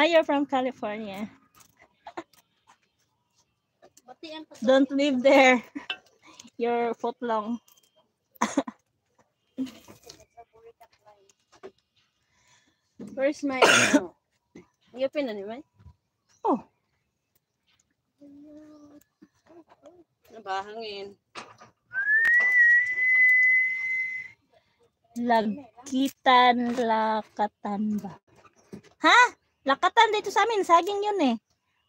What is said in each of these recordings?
you're from California. Don't live there. You're foot long. Where's my you open na naman? Oh. Nabahangin. Lagitan, Lakatan ba? Ha? Lakatan dito sa amin. Saging yun eh.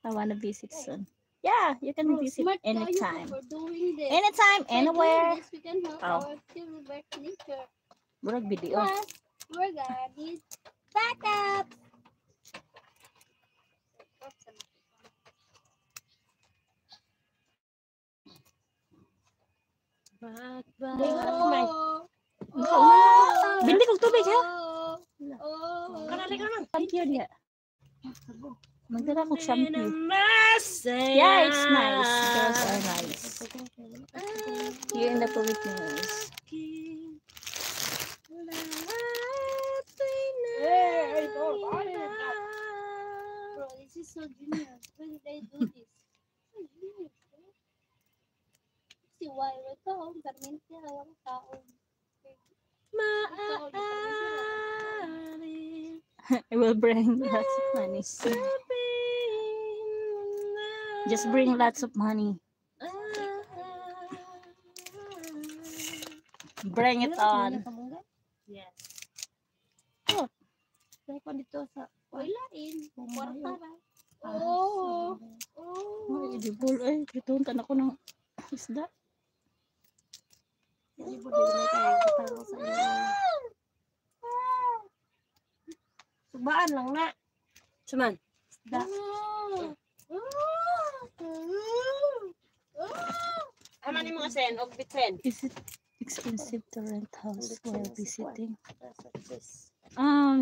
I wanna visit soon. Yeah, you can visit anytime. Anytime, anywhere. We can help our silver nature. Murag video. Plus, we're gonna need backup. Bindi kong tubig ha? Kanali ka naman. Shampoo dia. Magdala kong shampoo. Yeah, it's nice. Girls are nice. Here in the Philippines. Bro, this is so genius. When did they do this? Si Wyra to, permente walang taon. I will bring lots of money. Just bring lots of money. Bring it on. Yes. Oh, kaya pa dito sa walain. Kwarta ba? Oh. Ay, di bol ay, kituntan ako ng isda. Hindi po din may kayo taro sa inyo. Subaan lang na. Suman. Isda. Aman yung mga sen og bitren. Is it expensive to rent house while visiting? This.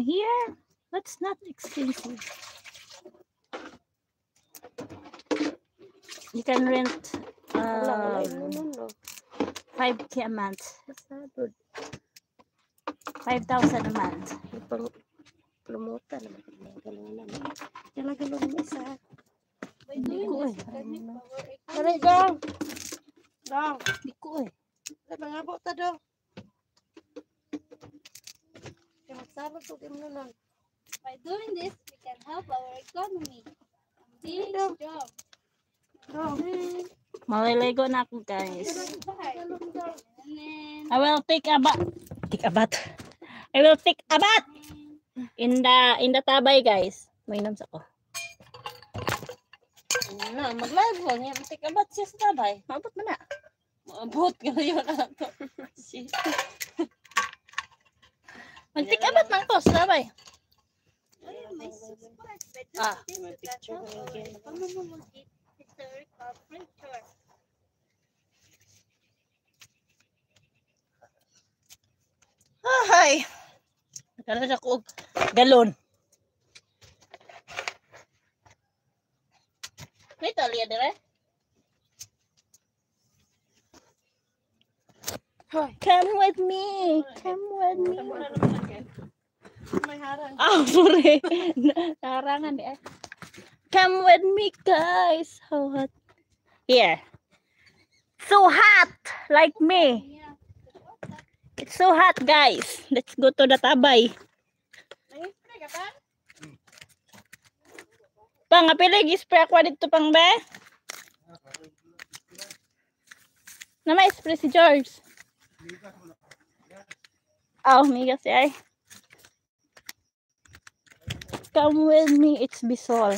Here, that's not expensive. You can rent 5K a month. 5,000 a month. Promote naman. Talaga lang isa. Hindi ko eh. Aray, dong. Dong. Hindi ko eh. Nangabot ta dong. Kaya magsabot ko din nun. By doing this, we can help our economy. Big job. Dong. Maliligo na ako guys. I will take a bath. I will take a bath in the tabay guys. Mainom sa ko. Na, mag-live ko niya. Take a bath siya sa tabay. Maabot mo na. Maabot ka na yun. Mag-take a bath man ko sa tabay. May picture ko again. Historical picture. Hi. Nakaroon ako og galon. May talya dire? Come with me. Come with me. May harang. Sorry. Narangan eh. Come with me, guys. How hot. Here. So hot. Like me. It's so hot, guys. Let's go to the tabay. Pang, apilig. Spray ako dito pang be. Na may spray si George. Oh, migas ay. Come with me, it's Bisol.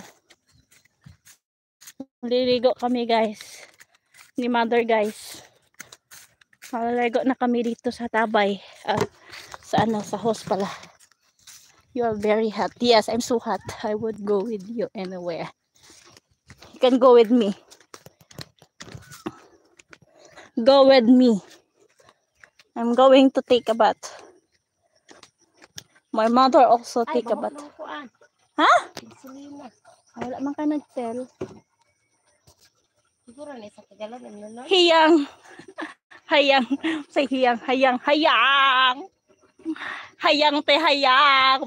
Liligo kami guys. Ni mother guys. Malaligo na kami dito sa tabay. Sa host pala. You are very hot. Yes, I'm so hot. I would go with you anywhere. You can go with me. Go with me. I'm going to take a bath. My mother also take a bath. Ha? Wala man ka nag-tell. Siguro na isa kagalan na. Hiyang. Hayang. Say hiyang. Hayang. Hayang. Hayang te hayang.